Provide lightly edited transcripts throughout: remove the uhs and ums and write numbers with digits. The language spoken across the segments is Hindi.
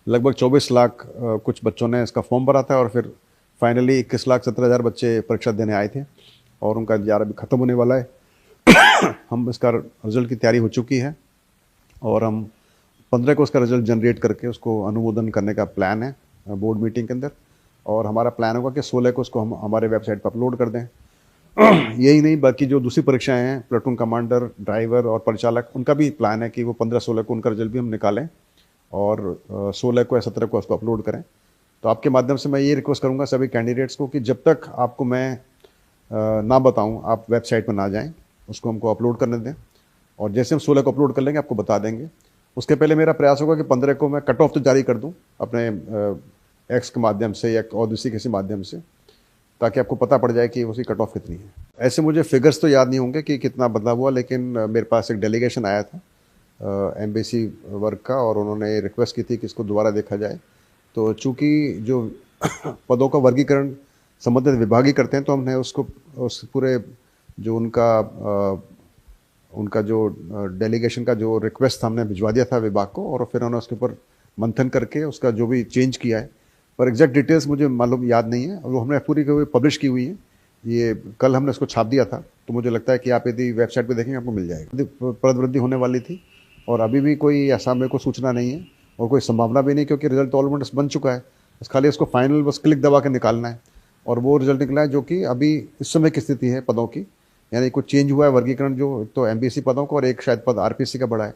लगभग 24 लाख कुछ बच्चों ने इसका फॉर्म भरा था और फिर फाइनली 21,17,000 बच्चे परीक्षा देने आए थे और उनका इंतजार अभी ख़त्म होने वाला है। हम इसका रिजल्ट की तैयारी हो चुकी है और हम 15 को उसका रिजल्ट जनरेट करके उसको अनुमोदन करने का प्लान है बोर्ड मीटिंग के अंदर। और हमारा प्लान होगा कि 16 को उसको हम हमारे वेबसाइट पर अपलोड कर दें। यही नहीं, बाकी जो दूसरी परीक्षाएं हैं, प्लेटून कमांडर, ड्राइवर और परिचालक, उनका भी प्लान है कि वो 15-16 को उनका रिजल्ट भी हम निकालें और 16 को या 17 को उसको अपलोड करें। तो आपके माध्यम से मैं ये रिक्वेस्ट करूंगा सभी कैंडिडेट्स को कि जब तक आपको मैं ना बताऊं आप वेबसाइट पर ना जाएं, उसको हमको अपलोड करने दें और जैसे हम 16 को अपलोड कर लेंगे आपको बता देंगे। उसके पहले मेरा प्रयास होगा कि 15 को मैं कट ऑफ तो जारी कर दूं अपने एक्स के माध्यम से या और दूसरी किसी माध्यम से, ताकि आपको पता पड़ जाए कि उसकी कट ऑफ कितनी है। ऐसे मुझे फिगर्स तो याद नहीं होंगे कि कितना बदलाव हुआ, लेकिन मेरे पास एक डेलीगेशन आया था एम्बेसी वर्क का और उन्होंने रिक्वेस्ट की थी कि इसको दोबारा देखा जाए। तो चूँकि जो पदों का वर्गीकरण संबंधित विभाग ही करते हैं, तो हमने उसको उस पूरे जो उनका जो डेलीगेशन का जो रिक्वेस्ट था हमने भिजवा दिया था विभाग को और फिर उन्होंने उसके ऊपर मंथन करके उसका जो भी चेंज किया है, पर एग्जैक्ट डिटेल्स मुझे मालूम याद नहीं है और वो हमने पूरी पब्लिश की हुई है। ये कल हमने उसको छाप दिया था, तो मुझे लगता है कि आप यदि वेबसाइट पे देखेंगे आपको मिल जाएगा। पद वृद्धि होने वाली थी और अभी भी कोई ऐसा मेरे को सूचना नहीं है और कोई संभावना भी नहीं, क्योंकि रिजल्ट ऑलमोस्ट बन चुका है। बस खाली उसको फाइनल बस क्लिक दबा के निकालना है और वो रिजल्ट निकला है जो कि अभी इस समय की स्थिति है पदों की। यानी कुछ चेंज हुआ है वर्गीकरण, जो तो एमबीसी पदों को और एक शायद पद आरपीसी का बढ़ा है।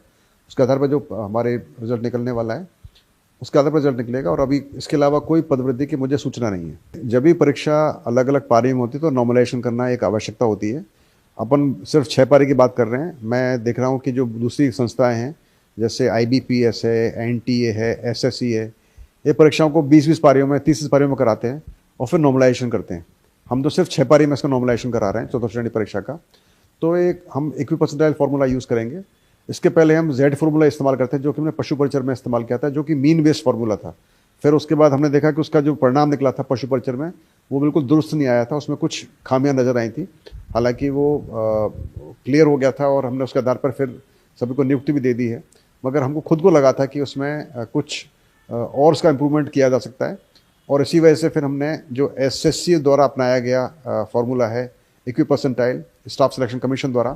उसके आधार पर जो हमारे रिजल्ट निकलने वाला है उसके आधार पर रिजल्ट निकलेगा और अभी इसके अलावा कोई पदवृद्धि की मुझे सूचना नहीं है। जब भी परीक्षा अलग अलग पारी में होती है तो नॉर्मलाइजेशन करना एक आवश्यकता होती है। अपन सिर्फ 6 पारी की बात कर रहे हैं। मैं देख रहा हूँ कि जो दूसरी संस्थाएं हैं जैसे IBPS है, NTA है, SSC है, ये परीक्षाओं को 20-20 पारियों में, 30 पारियों में कराते हैं और फिर नॉर्मलाइजेशन करते हैं। हम तो सिर्फ 6 पारी में इसका नॉर्मलाइजेशन करा रहे हैं चतुर्थ श्रेणी परीक्षा का। तो एक हम इक्विपर्सेंटाइल फार्मूला यूज़ करेंगे। इसके पहले हम Z फार्मूला इस्तेमाल करते हैं जो कि हमने पशु परिचर में इस्तेमाल किया था, जो कि मीन बेस्ड फार्मूला था। फिर उसके बाद हमने देखा कि उसका जो परिणाम निकला था पशु परिचर में वो बिल्कुल दुरुस्त नहीं आया था, उसमें कुछ खामियां नजर आई थी। हालांकि वो क्लियर हो गया था और हमने उसके आधार पर फिर सभी को नियुक्ति भी दे दी है, मगर हमको खुद को लगा था कि उसमें कुछ और उसका इम्प्रूवमेंट किया जा सकता है। और इसी वजह से फिर हमने जो SSC द्वारा अपनाया गया फार्मूला है इक्विपर्सेंटाइल स्टाफ सिलेक्शन कमीशन द्वारा,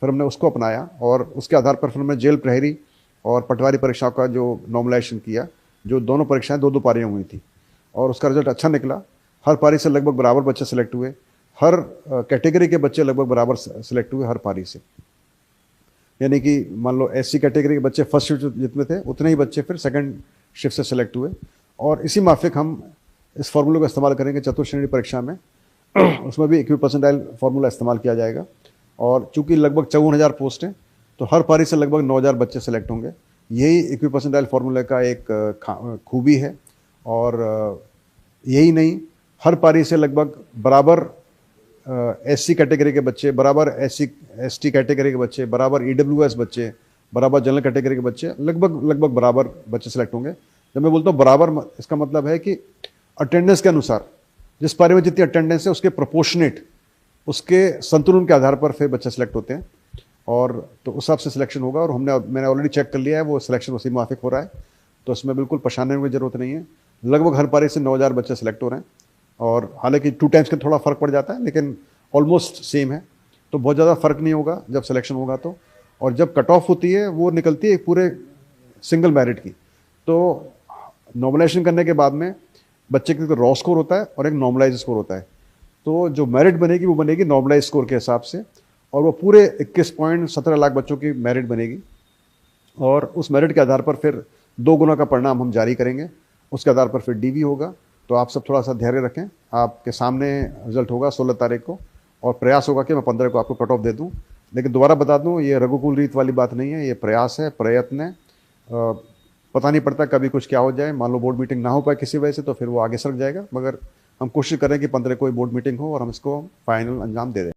फिर हमने उसको अपनाया और उसके आधार पर फिर हमने जेल प्रहरी और पटवारी परीक्षाओं का जो नॉर्मलाइजेशन किया, जो दोनों परीक्षाएं 2-2 पारियां हुई थी और उसका रिजल्ट अच्छा निकला। हर पारी से लगभग बराबर बच्चे सेलेक्ट हुए, हर कैटेगरी के बच्चे लगभग बराबर सेलेक्ट हुए हर पारी से। यानी कि मान लो SC कैटेगरी के बच्चे फर्स्ट शिफ्ट जितने थे उतने ही बच्चे फिर सेकंड शिफ्ट से सेलेक्ट हुए और इसी माफिक हम इस फार्मूले का इस्तेमाल करेंगे चतुर्थ श्रेणी परीक्षा में। उसमें भी इक्विपर्सेंटाइल फार्मूला इस्तेमाल किया जाएगा और चूंकि लगभग 54,000 पोस्ट हैं तो हर पारी से लगभग 9,000 बच्चे सेलेक्ट होंगे। यही इक्विपर्सेंटाइल फार्मूले का एक खूबी है। और यही नहीं, हर पारी से लगभग बराबर SC कैटेगरी के बच्चे, बराबर SC ST कैटेगरी के बच्चे, बराबर EWS बच्चे, बराबर जनरल कैटेगरी के बच्चे, लगभग बराबर बच्चे सेलेक्ट होंगे। जब मैं बोलता हूँ बराबर, इसका मतलब है कि अटेंडेंस के अनुसार, जिस पारी में जितनी अटेंडेंस है उसके प्रोपोर्शनेट, उसके संतुलन के आधार पर फिर बच्चे सेलेक्ट होते हैं और तो उस हिसाब से सिलेक्शन होगा। और मैंने ऑलरेडी चेक कर लिया है, वो सिलेक्शन उसी माफिक हो रहा है, तो इसमें बिल्कुल परेशान होने की जरूरत नहीं है। लगभग हर पारी से 9,000 बच्चे सेलेक्ट हो रहे हैं और हालांकि 2 टाइम्स का थोड़ा फर्क पड़ जाता है लेकिन ऑलमोस्ट सेम है, तो बहुत ज़्यादा फर्क नहीं होगा जब सिलेक्शन होगा तो। और जब कट ऑफ होती है वो निकलती है पूरे सिंगल मेरिट की। तो नॉर्मलाइजेशन करने के बाद में बच्चे के रॉ स्कोर होता है और एक नॉर्मलाइज स्कोर होता है। तो जो मेरिट बनेगी वो बनेगी नॉर्मलाइज स्कोर के हिसाब से और वो पूरे 21.17 लाख बच्चों की मेरिट बनेगी और उस मेरिट के आधार पर फिर 2 गुना का परिणाम हम जारी करेंगे। उसके आधार पर फिर DV होगा। तो आप सब थोड़ा सा धैर्य रखें, आपके सामने रिजल्ट होगा 16 तारीख को और प्रयास होगा कि मैं 15 को आपको कट ऑफ दे दूँ। लेकिन दोबारा बता दूँ, ये रघुकुल रीत वाली बात नहीं है, ये प्रयास है, प्रयत्न है। पता नहीं पड़ता कभी कुछ क्या हो जाए, मान लो बोर्ड मीटिंग ना हो पाए किसी वजह से तो फिर वो आगे सरक जाएगा, मगर हम कोशिश करें कि 15 को बोर्ड मीटिंग हो और हम इसको फाइनल अंजाम दे दें।